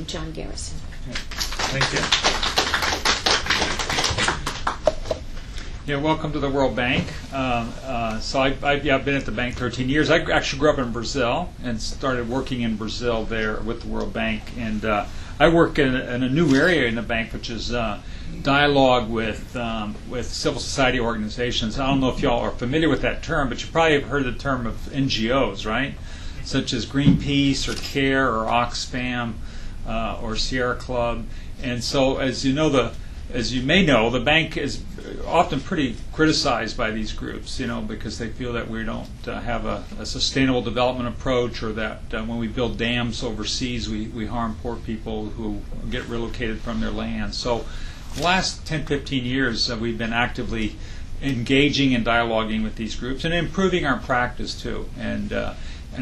John Garrison. Thank you. Yeah, welcome to the World Bank. So I've been at the bank 13 years. I actually grew up in Brazil and started working in Brazil there with the World Bank. And I work in a new area in the bank, which is dialogue with civil society organizations. I don't know if y'all are familiar with that term, but you probably have heard the term of NGOs, right? Such as Greenpeace or CARE or Oxfam. Or Sierra Club, and so as you may know, the bank is often pretty criticized by these groups, because they feel that we don't have a sustainable development approach, or that when we build dams overseas, we harm poor people who get relocated from their land. So, the last 10, 15 years, we've been actively engaging and dialoguing with these groups and improving our practice too, and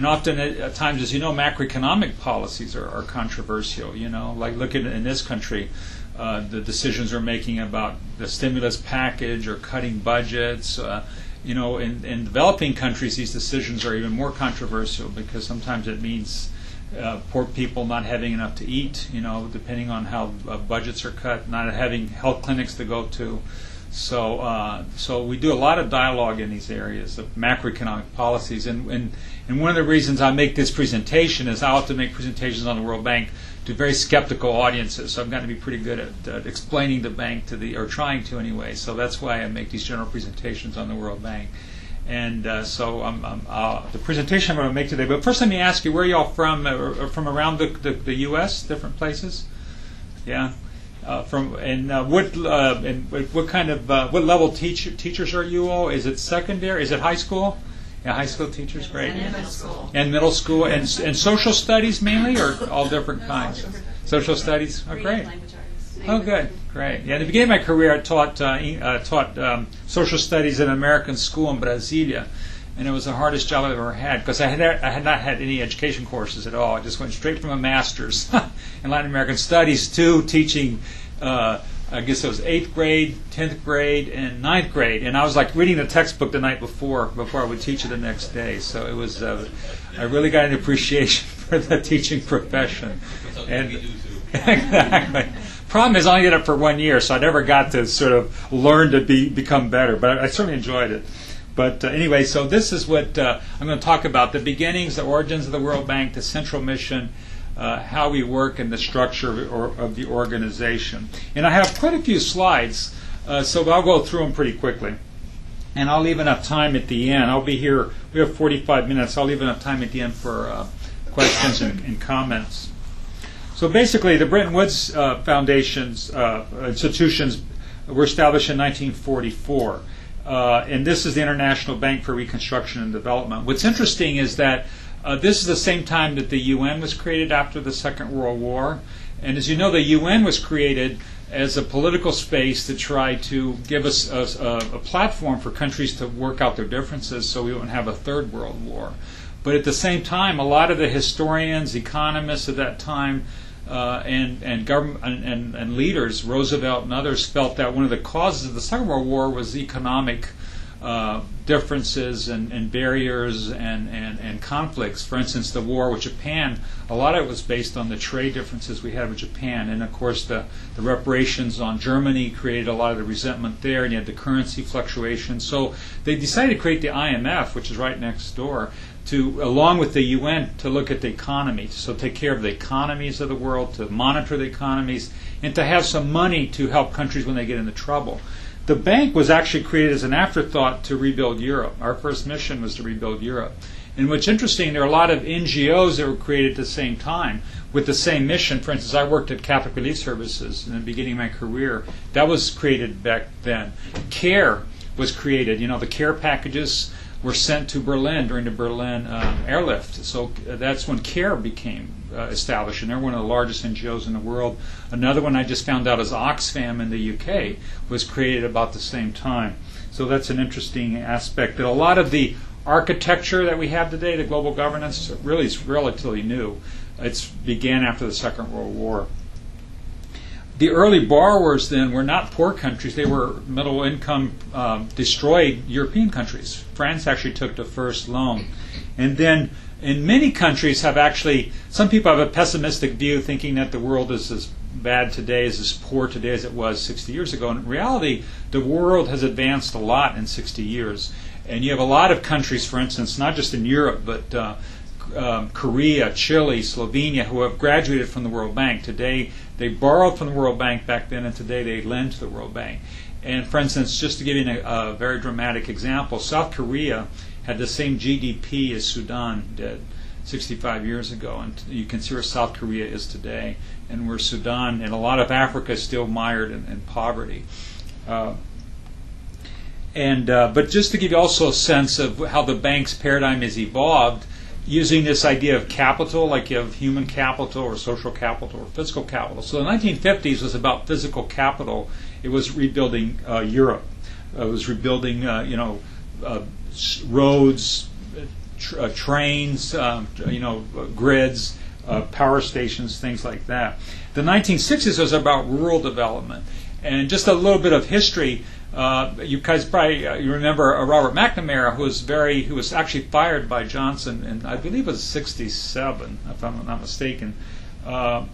often, at times, as you know, macroeconomic policies are controversial. Like look at in this country, the decisions we're making about the stimulus package or cutting budgets. In developing countries, these decisions are even more controversial because sometimes it means poor people not having enough to eat. Depending on how budgets are cut, not having health clinics to go to. So we do a lot of dialogue in these areas of macroeconomic policies, and one of the reasons I make this presentation is I often make presentations on the World Bank to very skeptical audiences. So I've got to be pretty good at explaining the bank or trying to anyway. So that's why I make these general presentations on the World Bank. And the presentation I'm going to make today. But first, let me ask you, where are y'all from? From around the U.S., different places? Yeah. What level teachers are you all? Is it secondary? Is it high school? Yeah, high school teachers, great. And middle school. And middle school, and social studies mainly, or all different kinds? Social studies, oh great. Oh good, great. Yeah, in the beginning of my career, I taught social studies in an American school in Brasilia, and it was the hardest job I've ever had because I had not had any education courses at all. I just went straight from a master's in Latin American studies to teaching. I guess it was 8th grade, 10th grade, and 9th grade, and I was like reading the textbook the night before I would teach it the next day. So it was I really got an appreciation for the teaching profession. And exactly. Problem is, I only did it for 1 year, so I never got to sort of learn to become better. But I certainly enjoyed it. But anyway, so this is what I'm going to talk about: the beginnings, the origins of the World Bank, the central mission. How we work, and the structure of the organization. And I have quite a few slides, so I'll go through them pretty quickly. And I'll leave enough time at the end. I'll be here, we have 45 minutes, I'll leave enough time at the end for questions and comments. So basically, the Bretton Woods Foundation's institutions were established in 1944. And this is the International Bank for Reconstruction and Development. What's interesting is that this is the same time that the UN was created after the Second World War. And as you know, the UN was created as a political space to try to give us a platform for countries to work out their differences so we wouldn't have a third world war. But at the same time, a lot of the historians, economists at that time, and government and leaders, Roosevelt and others, felt that one of the causes of the Second World War was economic differences and barriers and conflicts. For instance, the war with Japan, a lot of it was based on the trade differences we had with Japan. And of course, the reparations on Germany created a lot of the resentment there, and you had the currency fluctuation. So they decided to create the IMF, which is right next door, along with the UN, to look at the economy. So take care of the economies of the world, to monitor the economies, and to have some money to help countries when they get into trouble. The bank was actually created as an afterthought to rebuild Europe. Our first mission was to rebuild Europe. And what's interesting, there are a lot of NGOs that were created at the same time with the same mission. For instance, I worked at Catholic Relief Services in the beginning of my career. That was created back then. CARE was created. The CARE packages were sent to Berlin during the Berlin airlift. So that's when CARE became established, and they're one of the largest NGOs in the world. Another one I just found out is Oxfam in the UK was created about the same time. So that's an interesting aspect. That a lot of the architecture that we have today, the global governance, really is relatively new. It began after the Second World War. The early borrowers then were not poor countries. They were middle-income, destroyed European countries. France actually took the first loan. And then in many countries have actually, some people have a pessimistic view thinking that the world is as bad today, as poor today as it was 60 years ago. In reality, the world has advanced a lot in 60 years. And you have a lot of countries, for instance, not just in Europe, but Korea, Chile, Slovenia, who have graduated from the World Bank. Today, they borrowed from the World Bank back then, and today they lend to the World Bank. And for instance, just to give you a very dramatic example, South Korea had the same GDP as Sudan did 65 years ago, and you can see where South Korea is today, and where Sudan and a lot of Africa is still mired in poverty. But just to give you also a sense of how the bank's paradigm has evolved, using this idea of capital, like you have human capital or social capital or physical capital. So the 1950s was about physical capital. It was rebuilding Europe. It was rebuilding, roads, trains, grids, power stations, things like that. The 1960s was about rural development. And just a little bit of history. You guys probably you remember Robert McNamara, who was actually fired by Johnson, and I believe it was '67, if I'm not mistaken,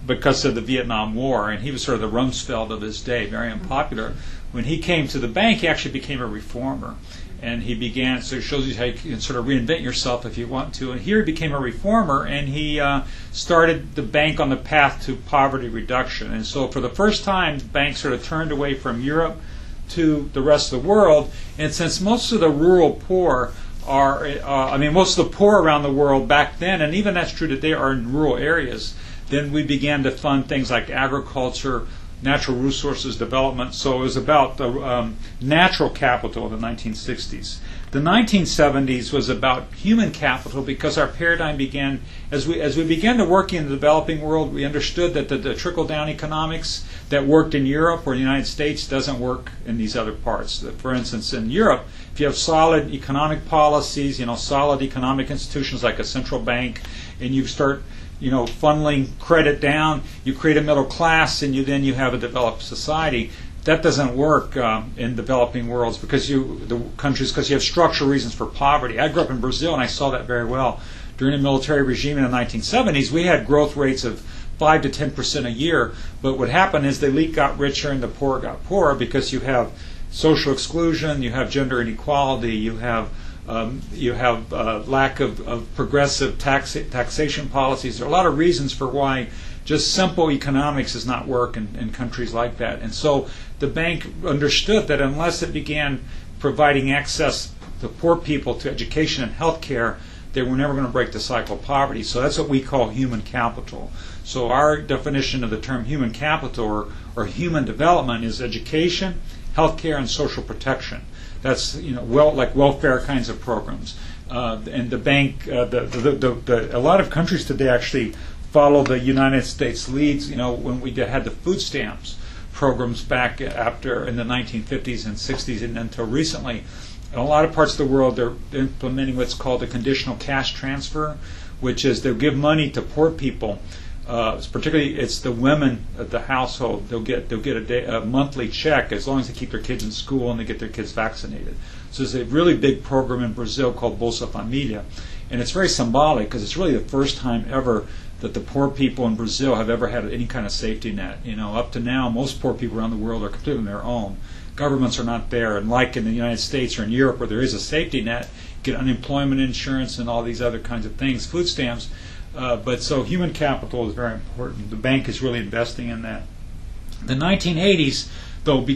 because of the Vietnam War, and he was sort of the Rumsfeld of his day, very unpopular. When he came to the bank, he actually became a reformer, and he began. So it shows you how you can sort of reinvent yourself if you want to. And here he became a reformer, and he started the bank on the path to poverty reduction. And so for the first time, the bank sort of turned away from Europe to the rest of the world. And since most of the rural poor are, most of the poor around the world back then, and even that's true today, are in rural areas, then we began to fund things like agriculture, natural resources development. So it was about the natural capital in the 1960s. The 1970s was about human capital, because our paradigm began, as we began to work in the developing world, we understood that the trickle-down economics that worked in Europe or the United States doesn't work in these other parts. For instance, in Europe, if you have solid economic policies, solid economic institutions like a central bank, and you start funneling credit down, you create a middle class, and then you have a developed society. That doesn't work in developing worlds because you have structural reasons for poverty. I grew up in Brazil, and I saw that very well. During the military regime in the 1970s, we had growth rates of 5 to 10% a year. But what happened is the elite got richer and the poor got poorer, because you have social exclusion, you have gender inequality, you have lack of progressive taxation policies. There are a lot of reasons for why just simple economics does not work in countries like that. And so the bank understood that unless it began providing access to poor people to education and health care, they were never going to break the cycle of poverty. So that's what we call human capital. So our definition of the term human capital or human development is education, health care, and social protection. That's like welfare kinds of programs. And the bank, a lot of countries today actually follow the United States leads. When we had the food stamps programs back after in the 1950s and 60s and until recently, in a lot of parts of the world they're implementing what's called a conditional cash transfer, which is they'll give money to poor people. Particularly, it's the women of the household. They'll get a monthly check as long as they keep their kids in school and they get their kids vaccinated. So there's a really big program in Brazil called Bolsa Família, and it's very symbolic because it's really the first time ever that the poor people in Brazil have ever had any kind of safety net. Up to now, most poor people around the world are completely on their own. Governments are not there, and like in the United States or in Europe, where there is a safety net, you get unemployment insurance and all these other kinds of things, food stamps. But so human capital is very important. The bank is really investing in that. The 1980s, though,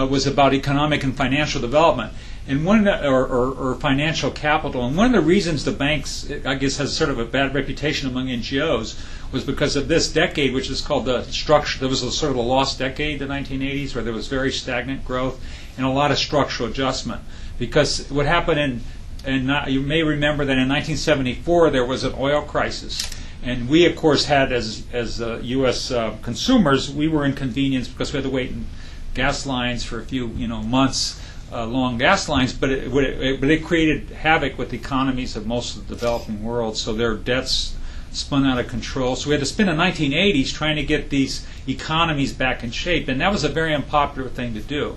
was about economic and financial development, and or financial capital. And one of the reasons the banks, I guess, has sort of a bad reputation among NGOs was because of this decade, which is called the structure. There was a sort of a lost decade, the 1980s, where there was very stagnant growth and a lot of structural adjustment. Because what happened you may remember that in 1974 there was an oil crisis, and we of course had as U.S. Consumers, we were inconvenienced because we had to wait in gas lines for a few months, long gas lines. But it created havoc with the economies of most of the developing world. So their debts spun out of control. So we had to spend the 1980s trying to get these economies back in shape, and that was a very unpopular thing to do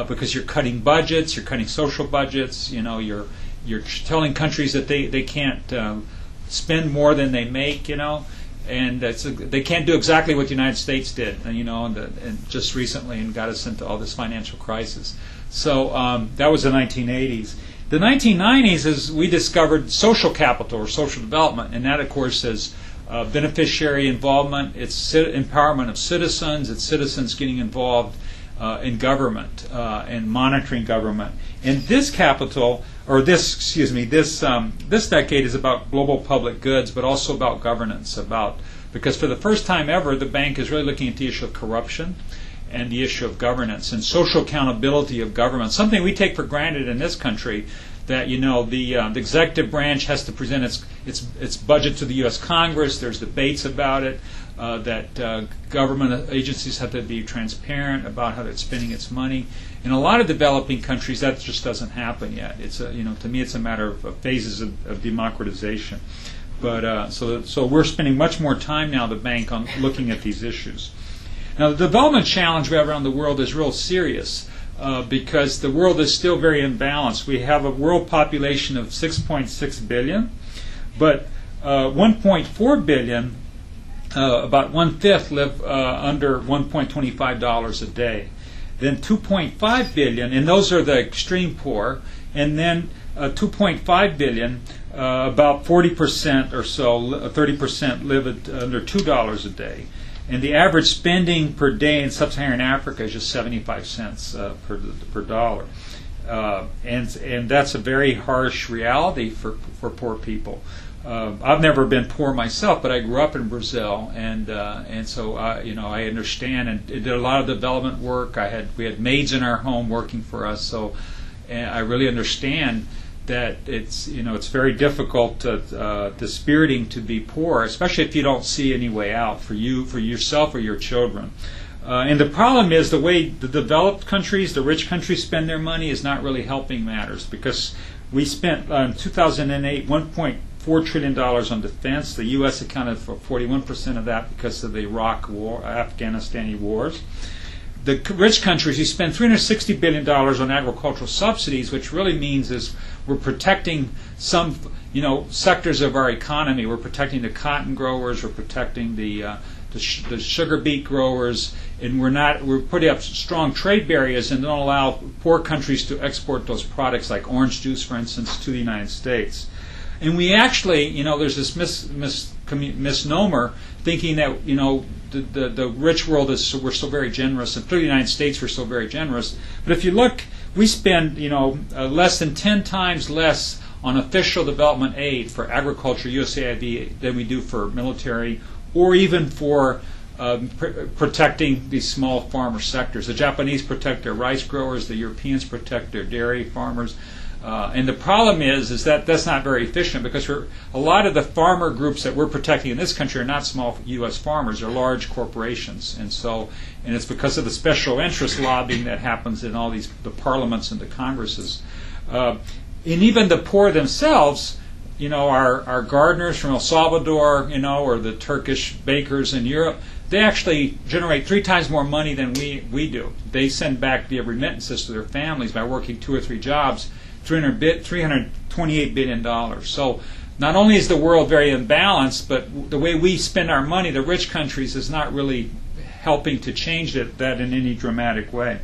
because you're cutting budgets, you're cutting social budgets. You're telling countries that they can't spend more than they make, and they can't do exactly what the United States did, and just recently, and got us into all this financial crisis. So that was the 1980s. The 1990s is we discovered social capital or social development, and that, of course, is beneficiary involvement. It's empowerment of citizens. It's citizens getting involved in government and monitoring government. And this capital, or this decade is about global public goods, but also about governance. Because for the first time ever, the bank is really looking at the issue of corruption and the issue of governance and social accountability of government. Something we take for granted in this country, that the executive branch has to present its budget to the U.S. Congress. There's debates about it. That government agencies have to be transparent about how they're spending its money. In a lot of developing countries, that just doesn't happen yet. It's to me, it's a matter of phases of democratization. But so we're spending much more time now, the bank, on looking at these issues. Now, the development challenge we have around the world is real serious because the world is still very imbalanced. We have a world population of 6.6 billion, but 1.4 billion. About 1/5 live under $1.25 a day. Then 2.5 billion, and those are the extreme poor, and then 2.5 billion, about 40% or so, 30% live at under $2 a day. And the average spending per day in sub-Saharan Africa is just 75 cents per dollar. And that's a very harsh reality for poor people. I've never been poor myself, but I grew up in Brazil, and so I understand and did a lot of development work. We had maids in our home working for us, so I really understand that it's very difficult, dispiriting to be poor, especially if you don't see any way out for yourself or your children. And the problem is the way the developed countries, the rich countries, spend their money is not really helping matters, because we spent in 2008 $1.4 trillion on defense. The U.S. accounted for 41% of that because of the Iraq war, Afghanistan wars. The rich countries, you spend $360 billion on agricultural subsidies, which really means is we're protecting some sectors of our economy. We're protecting the cotton growers, we're protecting the sugar beet growers, and we're putting up strong trade barriers and don't allow poor countries to export those products like orange juice, for instance, to the United States. And we actually, there's this misnomer thinking that the rich world we're so very generous, and through the United States we're so very generous. But if you look, we spend less than 10 times less on official development aid for agriculture, USAID, than we do for military, or even for protecting these small farmer sectors. The Japanese protect their rice growers, the Europeans protect their dairy farmers. And the problem is that that's not very efficient, because a lot of the farmer groups that we're protecting in this country are not small U.S. farmers, they're large corporations. And it's because of the special interest lobbying that happens in all the parliaments and the congresses. And even the poor themselves, our gardeners from El Salvador, or the Turkish bakers in Europe, they actually generate 3 times more money than we do. They send back via remittances to their families by working 2 or 3 jobs, $328 billion. So not only is the world very imbalanced, but the way we spend our money, the rich countries, is not really helping to change that in any dramatic way.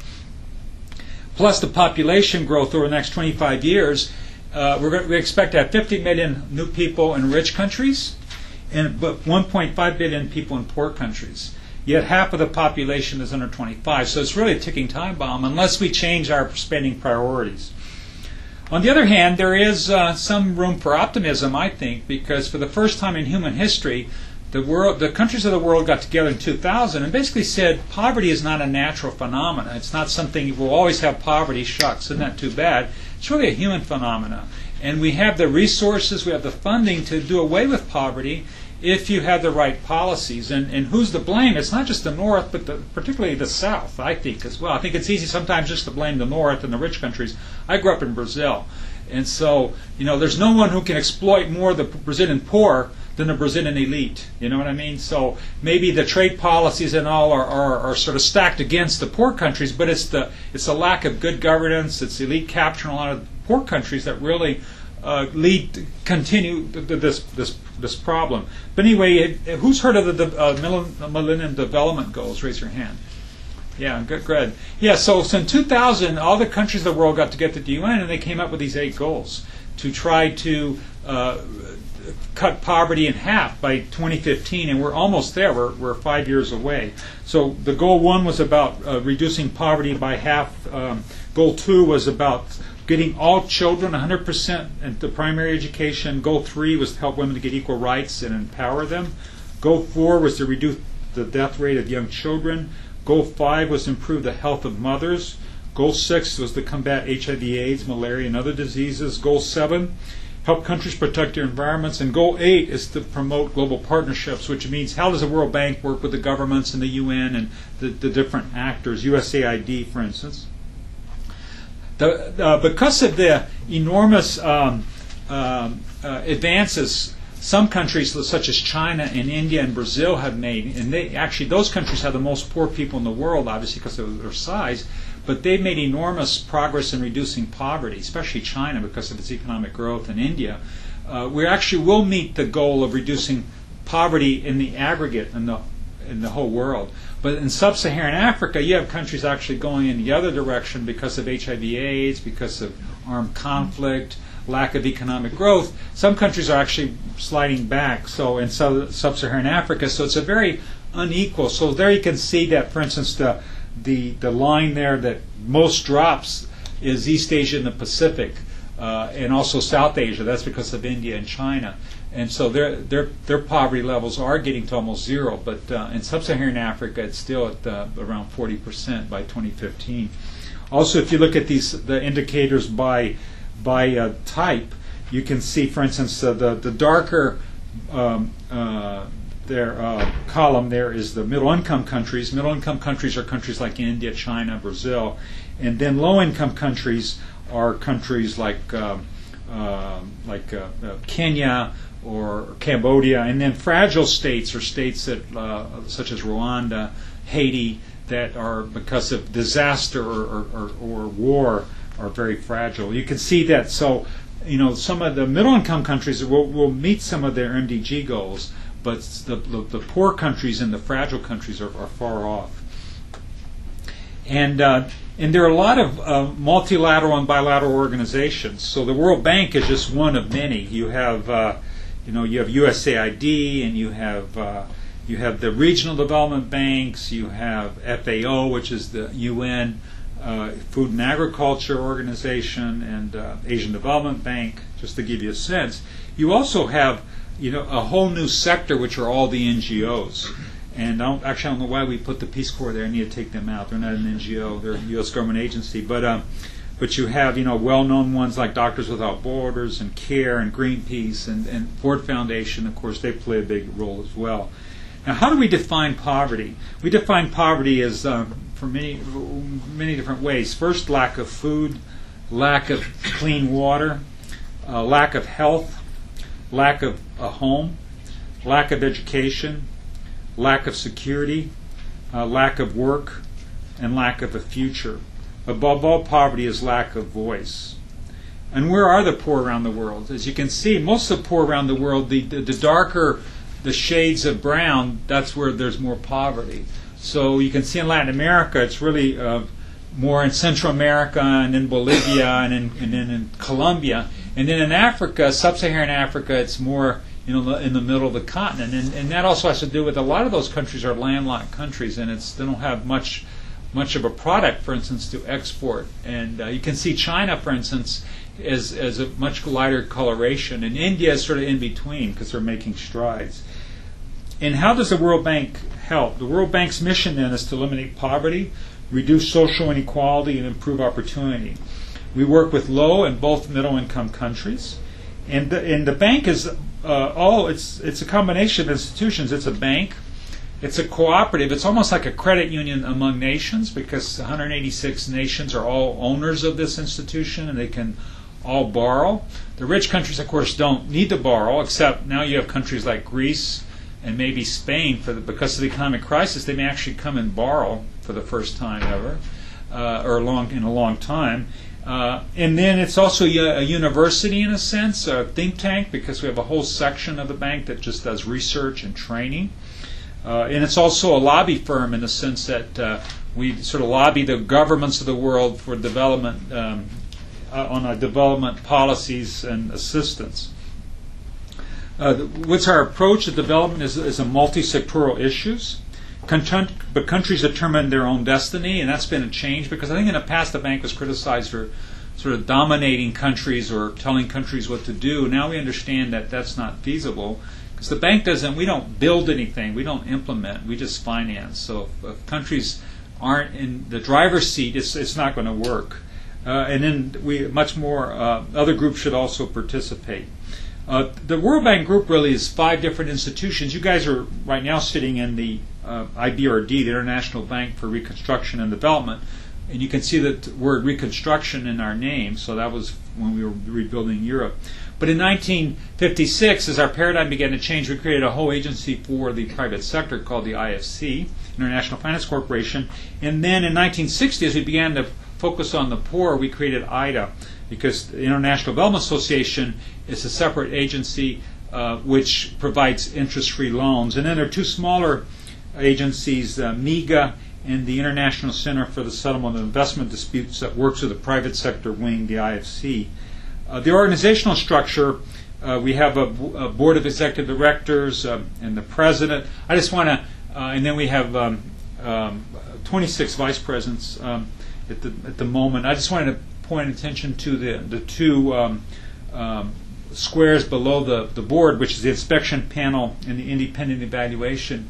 Plus the population growth over the next 25 years, we expect to have 50 million new people in rich countries, but 1.5 billion people in poor countries. Yet half of the population is under 25. So it's really a ticking time bomb unless we change our spending priorities. On the other hand, there is some room for optimism, I think, because for the first time in human history, the countries of the world got together in 2000 and basically said poverty is not a natural phenomenon. It's not something we'll always have poverty. Shucks, isn't that too bad? It's really a human phenomenon. And we have the resources, we have the funding to do away with poverty if you have the right policies. And who's to blame? It's not just the North, but particularly the South, I think, as well. I think it's easy sometimes just to blame the North and the rich countries. I grew up in Brazil. And so, there's no one who can exploit more the Brazilian poor than the Brazilian elite. You know what I mean? So maybe the trade policies and all are sort of stacked against the poor countries, but it's the lack of good governance, it's elite capture in a lot of poor countries that really continue this this problem. But anyway, who's heard of the Millennium Development Goals? Raise your hand. Yeah, good. Yeah, so in 2000, all the countries of the world got together at the UN, and they came up with these 8 goals to try to cut poverty in half by 2015, and we're almost there. We're 5 years away. So the goal 1 was about reducing poverty by half. Goal 2 was about getting all children 100% into primary education. Goal 3 was to help women to get equal rights and empower them. Goal 4 was to reduce the death rate of young children. Goal 5 was to improve the health of mothers. Goal 6 was to combat HIV/AIDS, malaria, and other diseases. Goal 7, help countries protect their environments. And Goal 8 is to promote global partnerships, which means how does the World Bank work with the governments and the UN and the different actors, USAID, for instance. Because of the enormous advances some countries such as China and India and Brazil have made, and those countries have the most poor people in the world, obviously because of their size, but they've made enormous progress in reducing poverty, especially China because of its economic growth, and India. We actually will meet the goal of reducing poverty in the aggregate in the whole world. But in sub-Saharan Africa, you have countries actually going in the other direction because of HIV/AIDS, because of armed conflict, lack of economic growth. Some countries are actually sliding back. So in sub-Saharan Africa, so it's a very unequal. So there you can see that, for instance, the line there that most drops is East Asia and the Pacific, and also South Asia. That's because of India and China. And so their poverty levels are getting to almost zero, but in sub-Saharan Africa, it's still at around 40% by 2015. Also, if you look at the indicators by type, you can see, for instance, the darker column there is the middle-income countries. Middle-income countries are countries like India, China, Brazil, and then low-income countries are countries like Kenya or Cambodia, and then fragile states are states that, such as Rwanda, Haiti, that are, because of disaster or war, are very fragile. You can see that. So, some of the middle-income countries will meet some of their MDG goals, but the poor countries and the fragile countries are far off. And there are a lot of multilateral and bilateral organizations. So the World Bank is just one of many. You have USAID, and you have the regional development banks. You have FAO, which is the UN Food and Agriculture Organization, and Asian Development Bank, just to give you a sense. You also have a whole new sector, which are all the NGOs. And I don't know why we put the Peace Corps there. I need to take them out. They're not an NGO. They're a U.S. government agency. But you have well-known ones like Doctors Without Borders and CARE and Greenpeace and Ford Foundation. Of course, they play a big role as well. Now, how do we define poverty? We define poverty as for many different ways. First, lack of food, lack of clean water, lack of health, lack of a home, lack of education, lack of security, lack of work, and lack of a future. Above all, poverty is lack of voice. And where are the poor around the world? As you can see, most of the poor around the world, the darker the shades of brown, that's where there's more poverty. So you can see in Latin America, it's really more in Central America and in Bolivia and then in Colombia. And then in Africa, sub-Saharan Africa, it's more in the middle of the continent. And that also has to do with a lot of those countries are landlocked countries, and they don't have much of a product, for instance, to export. And you can see China, for instance, as a much lighter coloration, and India is sort of in between because they're making strides. And how does the World Bank help? The World Bank's mission then is to eliminate poverty, reduce social inequality, and improve opportunity. We work with low and both middle-income countries, and the bank is it's a combination of institutions. It's a bank. It's a cooperative. It's almost like a credit union among nations, because 186 nations are all owners of this institution, and they can all borrow. The rich countries, of course, don't need to borrow, except now you have countries like Greece and maybe Spain, because of the economic crisis, they may actually come and borrow for the first time ever, or in a long time. And then it's also a university in a sense, a think tank, because we have a whole section of the bank that just does research and training. And it's also a lobby firm in the sense that we sort of lobby the governments of the world for development, on our development policies and assistance. What's our approach to development is a multi-sectoral issues. But countries determine their own destiny, and that's been a change, because I think in the past the bank was criticized for sort of dominating countries or telling countries what to do. Now we understand that that's not feasible, because the bank we don't build anything, we don't implement, we just finance. So if countries aren't in the driver's seat, it's not going to work. And then other groups should also participate. The World Bank Group really is 5 different institutions. You guys are right now sitting in the IBRD, the International Bank for Reconstruction and Development, and you can see the word reconstruction in our name, so that was when we were rebuilding Europe. But in 1956, as our paradigm began to change, we created a whole agency for the private sector called the IFC, International Finance Corporation, and then in 1960, as we began to focus on the poor, we created IDA, because the International Development Association is a separate agency which provides interest-free loans. And then there are 2 smaller agencies, MIGA and the International Center for the Settlement of Investment Disputes, that works with the private sector wing, the IFC. The organizational structure, we have a board of executive directors and the president. I just want to, and then we have 26 vice presidents at the moment. I just wanted to point attention to the 2 squares below the board, which is the inspection panel and the independent evaluation.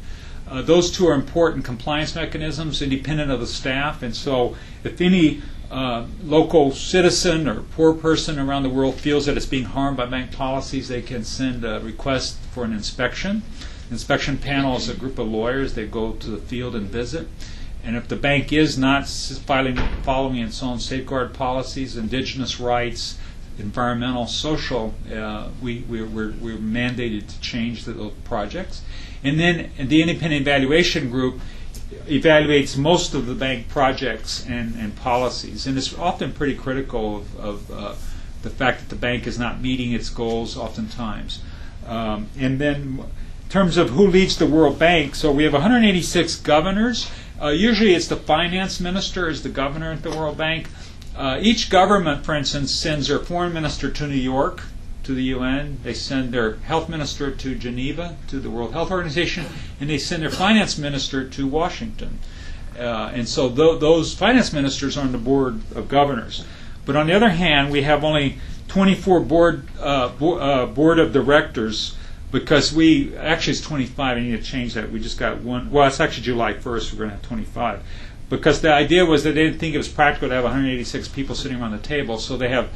Those 2 are important compliance mechanisms, independent of the staff, and so if any local citizen or poor person around the world feels that it's being harmed by bank policies, they can send a request for an inspection. The inspection panel is a group of lawyers. They go to the field and visit. And if the bank is not following its own safeguard policies, indigenous rights, environmental, social, we're mandated to change those projects. And then the independent evaluation group evaluates most of the bank projects and policies. And it's often pretty critical of the fact that the bank is not meeting its goals oftentimes. And then in terms of who leads the World Bank, so we have 186 governors. Usually it's the finance minister is the governor at the World Bank. Each government, for instance, sends their foreign minister to New York, to the UN. They send their health minister to Geneva, to the World Health Organization, and they send their finance minister to Washington. And so those finance ministers are on the board of governors. But on the other hand, we have only 24 board of directors, because actually it's 25. I need to change that. We just got one. Well, it's actually July 1st. We're going to have 25. Because the idea was that they didn't think it was practical to have 186 people sitting around the table, so they have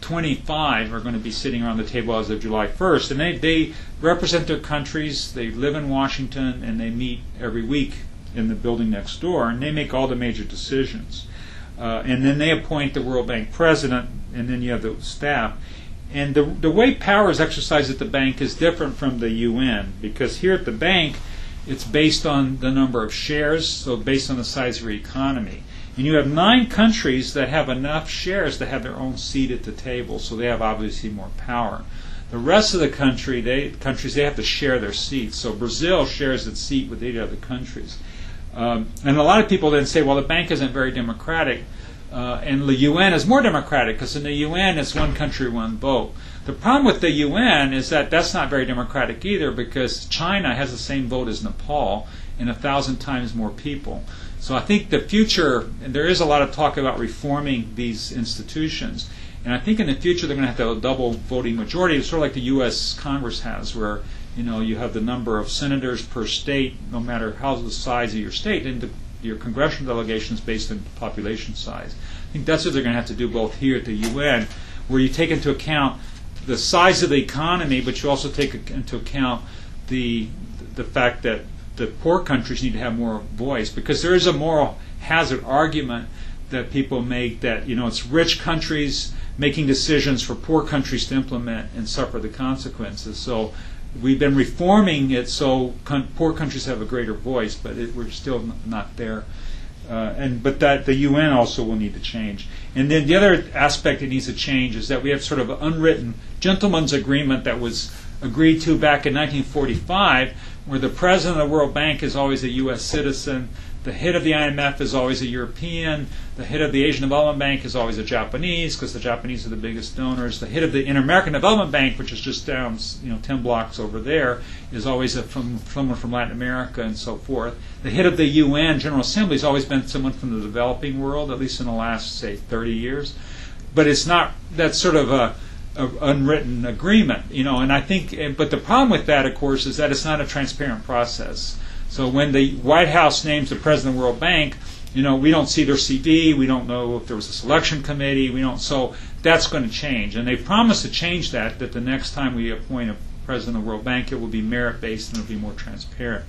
25 are going to be sitting around the table as of July 1st. And they represent their countries. They live in Washington, and they meet every week in the building next door, and they make all the major decisions. And then they appoint the World Bank president, and then you have the staff. And the way power is exercised at the bank is different from the UN, because here at the bank, it's based on the number of shares, so based on the size of your economy. And you have 9 countries that have enough shares to have their own seat at the table, so they have obviously more power. The rest of the countries, they have to share their seats. So Brazil shares its seat with 8 other countries. And a lot of people then say, well, the bank isn't very democratic, and the UN is more democratic, because in the UN it's one country, one vote. The problem with the UN is that that's not very democratic either, because China has the same vote as Nepal and 1,000 times more people. So I think the future, and there is a lot of talk about reforming these institutions, and I think in the future they're going to have a double voting majority. It's sort of like the U.S. Congress has, where you have the number of senators per state, no matter how the size of your state, and your congressional delegations based on population size. I think that's what they're going to have to do both here at the UN, where you take into account the size of the economy, but you also take into account the fact that the poor countries need to have more voice, because there is a moral hazard argument that people make that it's rich countries making decisions for poor countries to implement and suffer the consequences. So we've been reforming it so poor countries have a greater voice, but we're still not there. But that the UN also will need to change. And then the other aspect that needs to change is that we have sort of an unwritten gentleman's agreement that was agreed to back in 1945, where the president of the World Bank is always a U.S. citizen, the head of the IMF is always a European, the head of the Asian Development Bank is always a Japanese, because the Japanese are the biggest donors, the head of the Inter-American Development Bank, which is just down 10 blocks over there, is always someone from Latin America and so forth. The head of the UN General Assembly has always been someone from the developing world, at least in the last, say, 30 years. But it's not, that's sort of a unwritten agreement, and I think, but the problem with that, of course, is that it's not a transparent process. So when the White House names the president of the World Bank, we don't see their CV, we don't know if there was a selection committee, so that's going to change. And they've promised to change that the next time we appoint a president of the World Bank, it will be merit-based and it will be more transparent.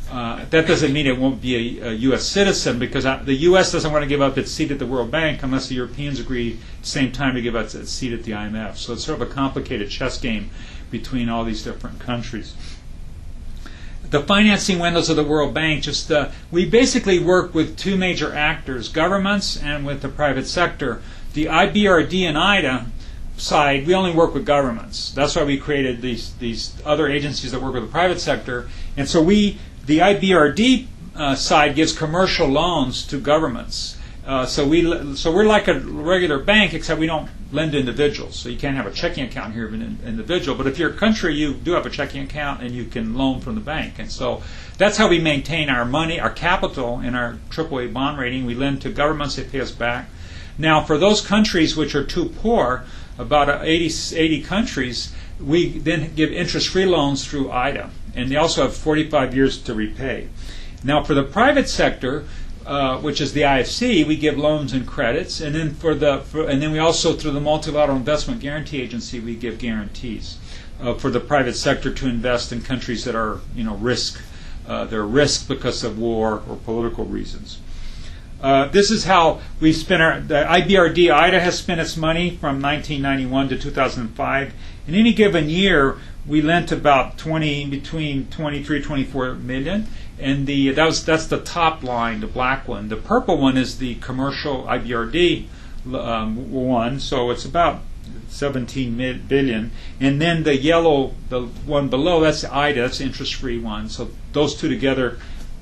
That doesn't mean it won't be a U.S. citizen, because the U.S. doesn't want to give up its seat at the World Bank unless the Europeans agree at the same time to give up its seat at the IMF. So it's sort of a complicated chess game between all these different countries. The financing windows of the World Bank, we basically work with two major actors, governments and with the private sector. The IBRD and IDA side, we only work with governments. That's why we created these other agencies that work with the private sector. And so the IBRD side gives commercial loans to governments. So we're like a regular bank, except we don't lend to individuals. So you can't have a checking account here of an individual. But if you're a country, you do have a checking account and you can loan from the bank. And so that's how we maintain our money, our capital, and our AAA bond rating. We lend to governments, they pay us back. Now, for those countries which are too poor, about 80 countries, we then give interest-free loans through IDA. And they also have 45 years to repay. Now, for the private sector, which is the IFC, we give loans and credits, and then and then we also, through the Multilateral Investment Guarantee Agency, we give guarantees for the private sector to invest in countries that are, they're risk because of war or political reasons. This is how we spent the IBRD IDA has spent its money from 1991 to 2005. In any given year, we lent about between 23, 24 million. And that's the top line, the black one. The purple one is the commercial IBRD one, so it's about 17 billion. And then the yellow, the one below, that's the IDA, that's the interest-free one. So those two together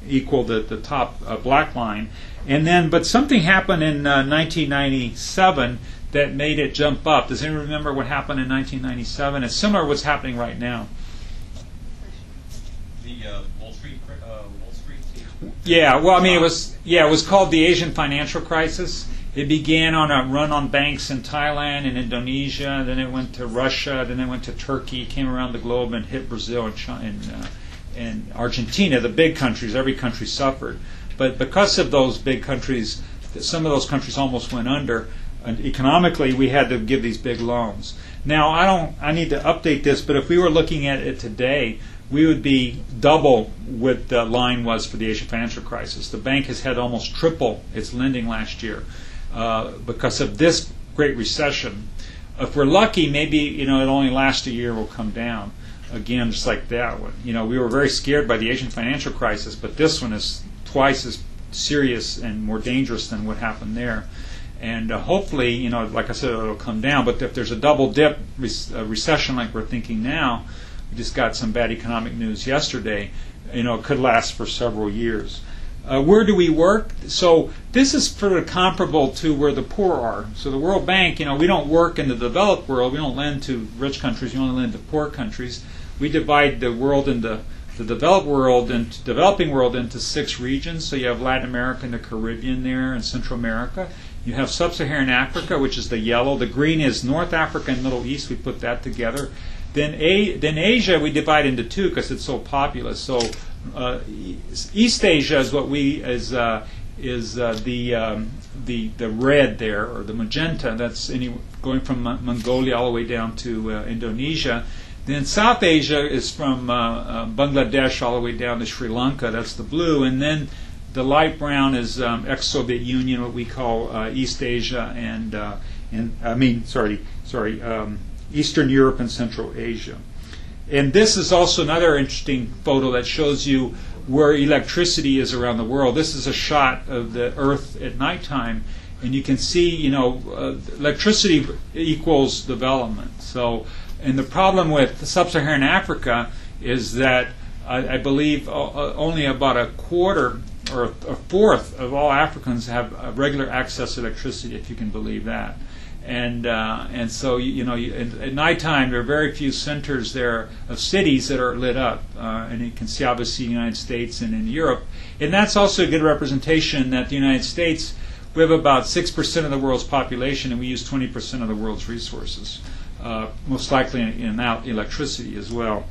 equal the top black line. And then, but something happened in 1997 that made it jump up. Does anyone remember what happened in 1997? It's similar to what's happening right now. Yeah, well, I mean, it was called the Asian financial crisis. It began on a run on banks in Thailand and Indonesia, then it went to Russia, then it went to Turkey, came around the globe and hit Brazil and China, and Argentina, the big countries. Every country suffered. But because of those big countries, some of those countries almost went under. And economically, we had to give these big loans. Now, I need to update this, but if we were looking at it today, we would be double what the line was for the Asian financial crisis. The bank has had almost triple its lending last year because of this great recession. If we're lucky, maybe it only lasts a year, will come down again, just like that one. We were very scared by the Asian financial crisis, but this one is twice as serious and more dangerous than what happened there. And hopefully, like I said, it'll come down. But if there's a double dip recession like we're thinking now, we just got some bad economic news yesterday, it could last for several years. Where do we work? So this is sort of comparable to where the poor are. So the World Bank, we don't work in the developed world. We don't lend to rich countries. We only lend to poor countries. We divide the world into the developed world and developing world into 6 regions. So you have Latin America and the Caribbean there and Central America. You have Sub-Saharan Africa, which is the yellow. The green is North Africa and Middle East. We put that together. Then Asia we divide into 2 because it's so populous. So East Asia is what the red there, or the magenta. That's going from Mongolia all the way down to Indonesia. Then South Asia is from Bangladesh all the way down to Sri Lanka. That's the blue. And then the light brown is ex-Soviet Union, what we call East Asia, Eastern Europe and Central Asia. And this is also another interesting photo that shows you where electricity is around the world. This is a shot of the Earth at nighttime, and you can see, electricity equals development. So, and the problem with sub-Saharan Africa is that I believe only about a quarter or a fourth of all Africans have regular access to electricity, if you can believe that. And so at nighttime there are very few centers there of cities that are lit up, and you can see obviously in the United States and in Europe, and that's also a good representation that the United States, we have about 6% of the world's population, and we use 20% of the world's resources, most likely in electricity as well.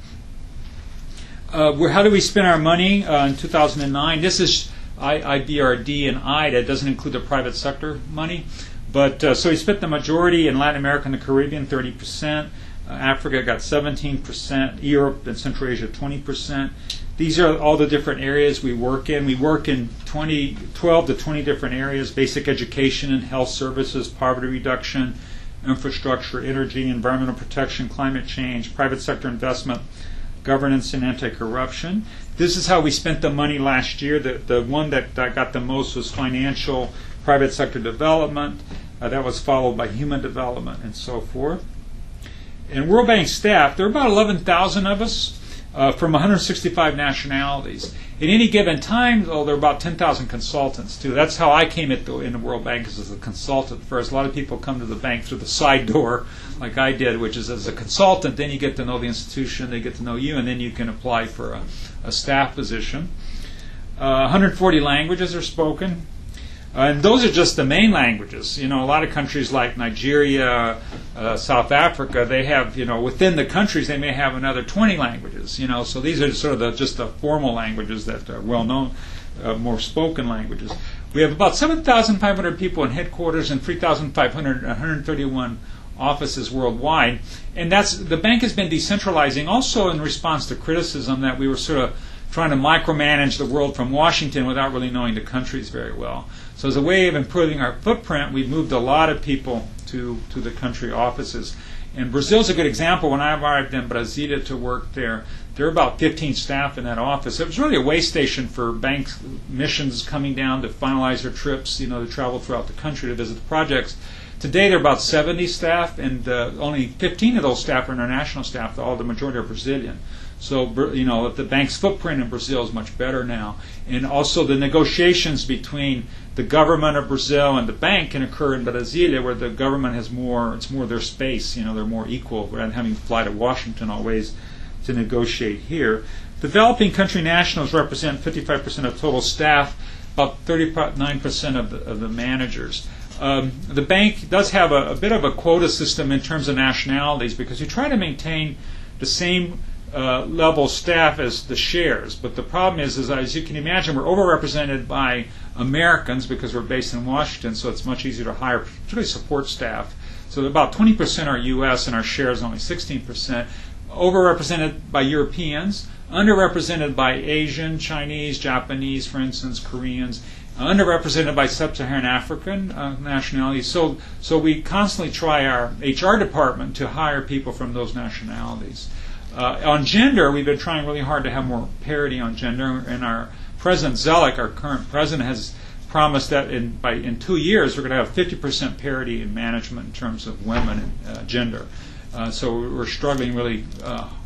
How do we spend our money in 2009? This is IBRD and IDA. It doesn't include the private sector money. But so we spent the majority in Latin America and the Caribbean, 30%. Africa got 17%. Europe and Central Asia, 20%. These are all the different areas we work in. We work in 12 to 20 different areas: basic education and health services, poverty reduction, infrastructure, energy, environmental protection, climate change, private sector investment, governance, and anti-corruption. This is how we spent the money last year. The one that got the most was financial, private sector development. That was followed by human development and so forth. And World Bank staff, there are about 11,000 of us from 165 nationalities. At any given time, there are about 10,000 consultants too. That's how I came in the World Bank, as a consultant first. A lot of people come to the bank through the side door, like I did, which is as a consultant. Then you get to know the institution, they get to know you, and then you can apply for a staff position. 140 languages are spoken. And those are just the main languages. A lot of countries like Nigeria, South Africa, they have, within the countries they may have another 20 languages. So these are sort of just the formal languages that are well known, more spoken languages. We have about 7,500 people in headquarters and 3,500, 131 offices worldwide. And the bank has been decentralizing also in response to criticism that we were sort of trying to micromanage the world from Washington without really knowing the countries very well. So as a way of improving our footprint, we've moved a lot of people to the country offices. And Brazil's a good example. When I arrived in Brasilia to work there were about 15 staff in that office. It was really a way station for bank missions coming down to finalize their trips, to travel throughout the country to visit the projects. Today there are about 70 staff, and only 15 of those staff are international staff. The majority are Brazilian. So, the bank's footprint in Brazil is much better now. And also the negotiations between the government of Brazil and the bank can occur in Brasilia, where the government has it's more their space, they're more equal, rather than having to fly to Washington always to negotiate here. Developing country nationals represent 55% of total staff, about 39% of the managers. The bank does have a bit of a quota system in terms of nationalities, because you try to maintain the same level staff as the shares. But the problem is as you can imagine, we're overrepresented by Americans because we're based in Washington, so it's much easier to hire, particularly support staff. So about 20% are U.S. and our shares only 16%. Overrepresented by Europeans, underrepresented by Asian, Chinese, Japanese, for instance, Koreans, underrepresented by sub-Saharan African nationalities. So we constantly try our HR department to hire people from those nationalities. On gender, we've been trying really hard to have more parity on gender, and our President Zellick, our current president, has promised that in 2 years we're going to have 50% parity in management in terms of women and gender. So we're struggling really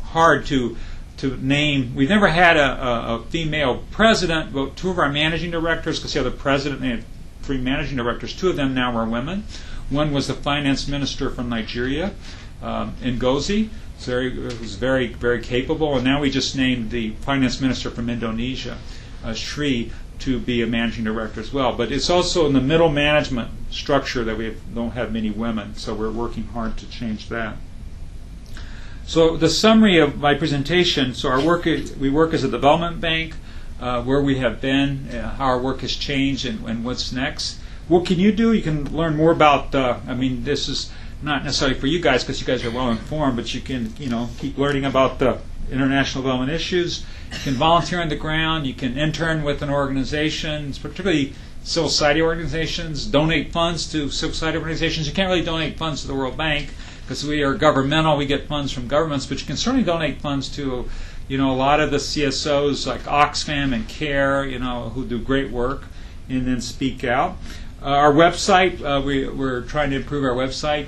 hard to name. We've never had a female president, but 2 of our managing directors, because the other president and 3 managing directors, 2 of them now are women. One was the finance minister from Nigeria, Ngozi. Who's very, very capable, and now we just named the finance minister from Indonesia, Sri, to be a managing director as well. But it's also in the middle management structure that we don't have many women, so we're working hard to change that. So the summary of my presentation, so we work as a development bank, where we have been, how our work has changed, and what's next. What can you do? You can learn more about, this is not necessarily for you guys because you guys are well informed, but you can keep learning about the international development issues. You can volunteer on the ground. You can intern with an organization, particularly civil society organizations. Donate funds to civil society organizations. You can't really donate funds to the World Bank because we are governmental. We get funds from governments, but you can certainly donate funds to a lot of the CSOs like Oxfam and CARE, who do great work, and then speak out. Our website, we're trying to improve our website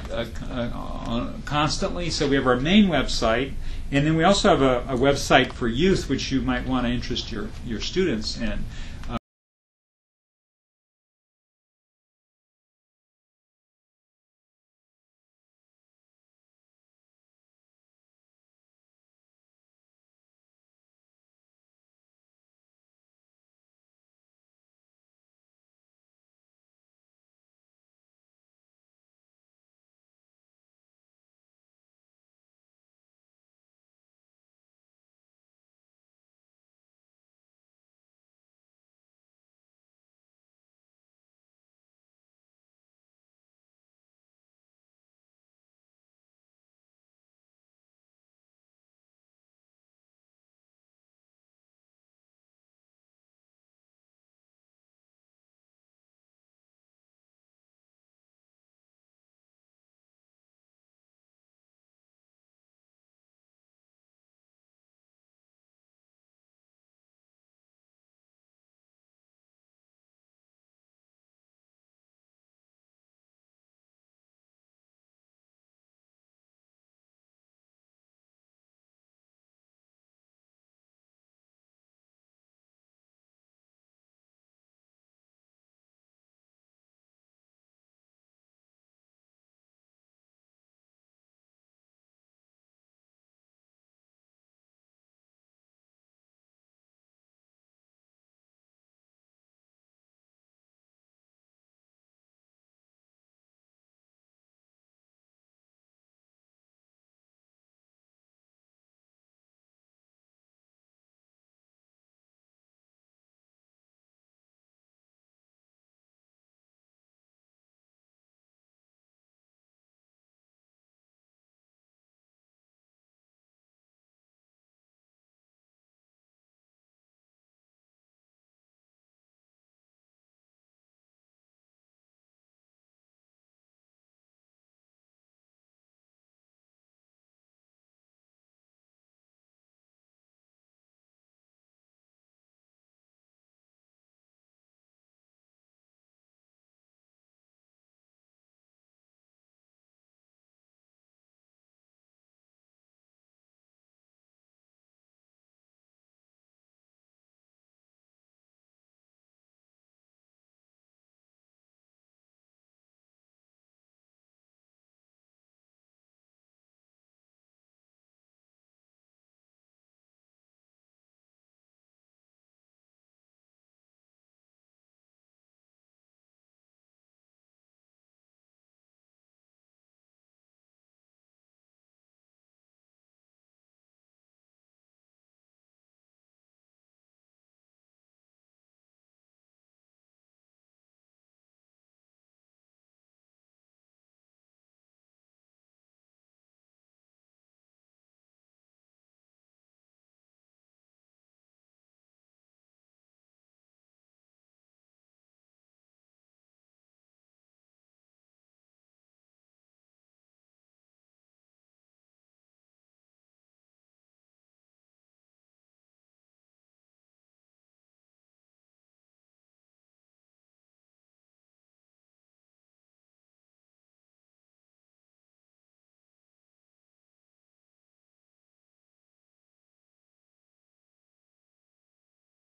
constantly. So we have our main website, and then we also have a website for youth, which you might want to interest your students in.